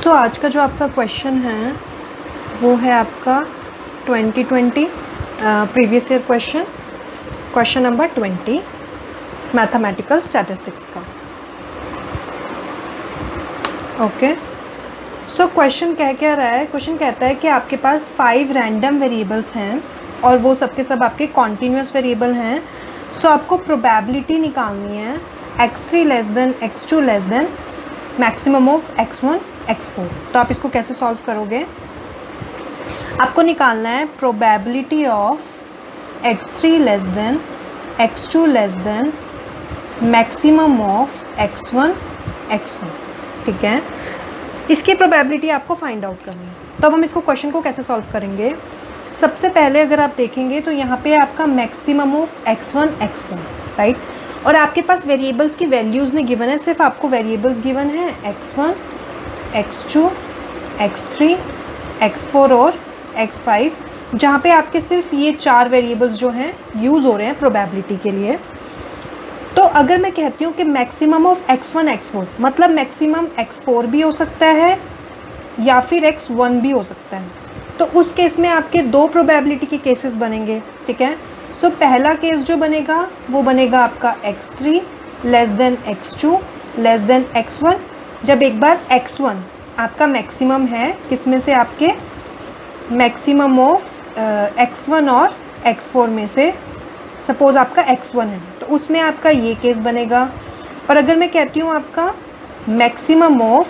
सो आज का जो आपका क्वेश्चन है वो है आपका 2020 previous year question number 20 mathematical statistics का। ओके, सो क्वेश्चन क्या रहा है? क्वेश्चन कहता है कि आपके पास 5 रैंडम वेरिएबल्स हैं और वो सबके सब आपके कॉन्टीन्यूस वेरिएबल हैं। सो आपको प्रोबेबिलिटी निकालनी है x3 less than x2 less than maximum of x1 x4। तो आप इसको कैसे सॉल्व करोगे? आपको निकालना है probability of x3 less than x2 less than maximum of x1 x4। ठीक है, इसकी प्रोबेबिलिटी आपको फाइंड आउट करनी है। तो अब हम इसको क्वेश्चन को कैसे सॉल्व करेंगे? सबसे पहले अगर आप देखेंगे तो यहाँ पे आपका maximum of x1 x4 right, और आपके पास वेरिएबल्स की वैल्यूज़ ने गिवन है, सिर्फ आपको वेरिएबल्स गिवन है x1 x2 x3 x4 और x5, जहाँ पे आपके सिर्फ ये 4 वेरिएबल्स जो हैं यूज़ हो रहे हैं प्रोबेबिलिटी के लिए। तो अगर मैं कहती हूँ कि मैक्सिमम ऑफ x1 x4 मतलब मैक्सिमम x4 भी हो सकता है या फिर x1 भी हो सकता है, तो उस केस में आपके 2 प्रोबेबिलिटी के केसेस बनेंगे। ठीक है, सो पहला केस जो बनेगा वो बनेगा आपका x3 less than x2 less than x1, जब एक बार x1 आपका मैक्सिमम है, किसमें से? आपके मैक्सिमम ऑफ x1 और x4 में से सपोज आपका x1 है, तो उसमें आपका ये केस बनेगा। और अगर मैं कहती हूँ आपका मैक्सिमम ऑफ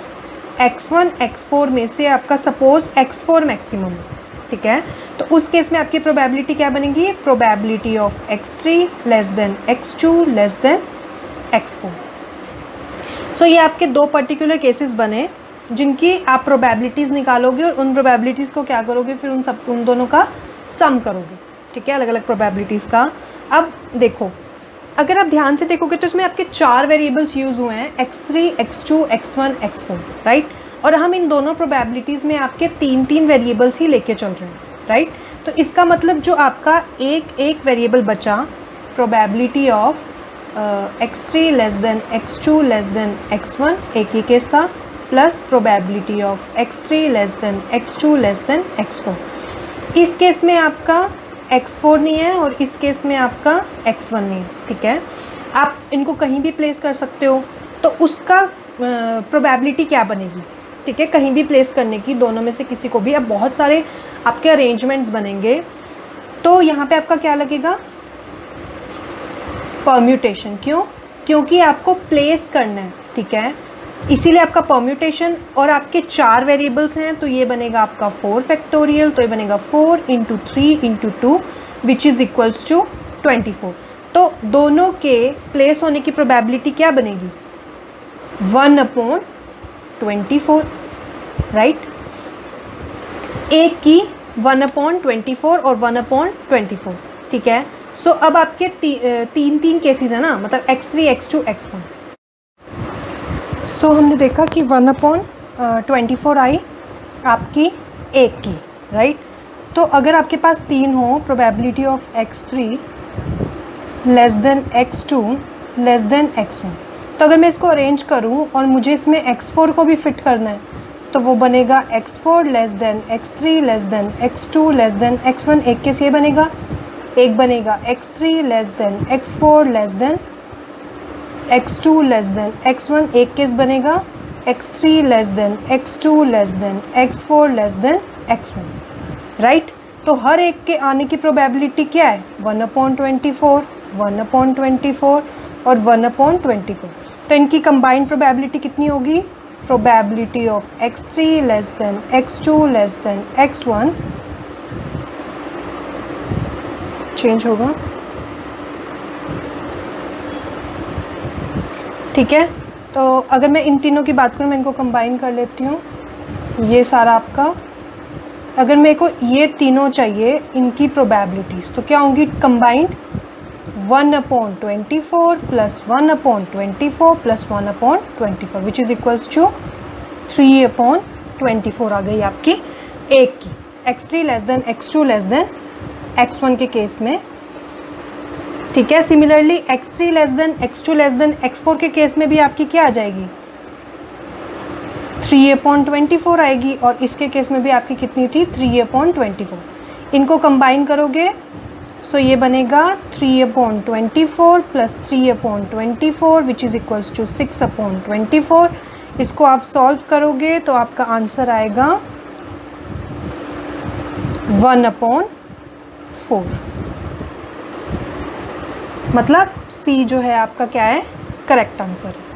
x1 x4 में से आपका सपोज x4 मैक्सिमम है, ठीक है, तो उस केस में आपकी प्रोबेबिलिटी क्या बनेगी? Probability of x3 less than x2 less than x4। सो ये आपके 2 पर्टिकुलर केसेस बने जिनकी आप प्रोबेबिलिटीज़ निकालोगे और उन प्रोबेबिलिटीज़ को क्या करोगे? फिर उन दोनों का सम करोगे। ठीक है, अलग अलग प्रोबेबिलिटीज़ का। अब देखो, अगर आप ध्यान से देखोगे तो इसमें आपके 4 वेरिएबल्स यूज़ हुए हैं, x3 x2 x1 x4 right, और हम इन दोनों प्रोबेबिलिटीज़ में आपके 3 वेरिएबल्स ही लेके चल रहे हैं राइट। तो इसका मतलब जो आपका एक वेरिएबल बचा, probability of x3 less than x2 less than x1 एक ही केस था, plus probability of x3 less than x2 less than x4। इस केस में आपका x4 नहीं है और इस केस में आपका x1 नहीं है। ठीक है, आप इनको कहीं भी प्लेस कर सकते हो, तो उसका प्रोबेबिलिटी क्या बनेगी? ठीक है, कहीं भी प्लेस करने की, दोनों में से किसी को भी। अब बहुत सारे आपके अरेंजमेंट्स बनेंगे, तो यहाँ पे आपका क्या लगेगा? परम्यूटेशन। क्यों? क्योंकि आपको प्लेस करना है। ठीक है, इसीलिए आपका परम्यूटेशन। और आपके 4 वेरिएबल्स हैं, तो ये बनेगा आपका 4 फैक्टोरियल, तो ये बनेगा 4 × 3 × 2 विच इज़ इक्वल्स टू 24। तो दोनों के प्लेस होने की प्रोबेबिलिटी क्या बनेगी? 1/24 राइट, एक की 1/24 और 1/24। ठीक है, सो अब आपके 3 केसेस है ना, मतलब x3 x2 x1। सो हमने देखा कि 1/24 आई आपकी एक की राइट। तो अगर आपके पास 3 हो, probability of x3 less than x2 less than x1, तो अगर मैं इसको अरेंज करूं और मुझे इसमें x4 को भी फिट करना है, तो वो बनेगा x4 less than x3 less than x2 less than x1। एक केस ये बनेगा, एक बनेगा x3 less than x4 less than x2 less than x1। एक केस बनेगा x3 less than x2 less than x4 less than x1 right. तो हर एक के आने की प्रोबेबिलिटी क्या है? 1/24 1/24 और 1/24। तो इनकी कंबाइंड प्रोबेबिलिटी कितनी होगी? Probability of x3 less than x2 less than x1 change होगा। ठीक है, तो अगर मैं इन तीनों की बात करूँ, मैं इनको कंबाइन कर लेती हूँ। ये सारा आपका, अगर मेरे को ये तीनों चाहिए, इनकी प्रोबेबिलिटीज़ तो क्या होंगी? Combined 1/24 plus 1/24 plus 1/24 which is equals to 3/24 आ गई आपकी एक की, x3 less than x2 less than x1 के केस में। ठीक है, similarly x3 less than x2 less than x4 के केस में भी आपकी क्या आ जाएगी? 3/24 आएगी, और इसके केस में भी आपकी कितनी थी 3/24। इनको कंबाइन करोगे सो ये बनेगा 3/24 plus 3/24 which is equals to 6/24। इसको आप सॉल्व करोगे तो आपका आंसर आएगा 1/4। मतलब सी जो है आपका क्या है, करेक्ट आंसर है।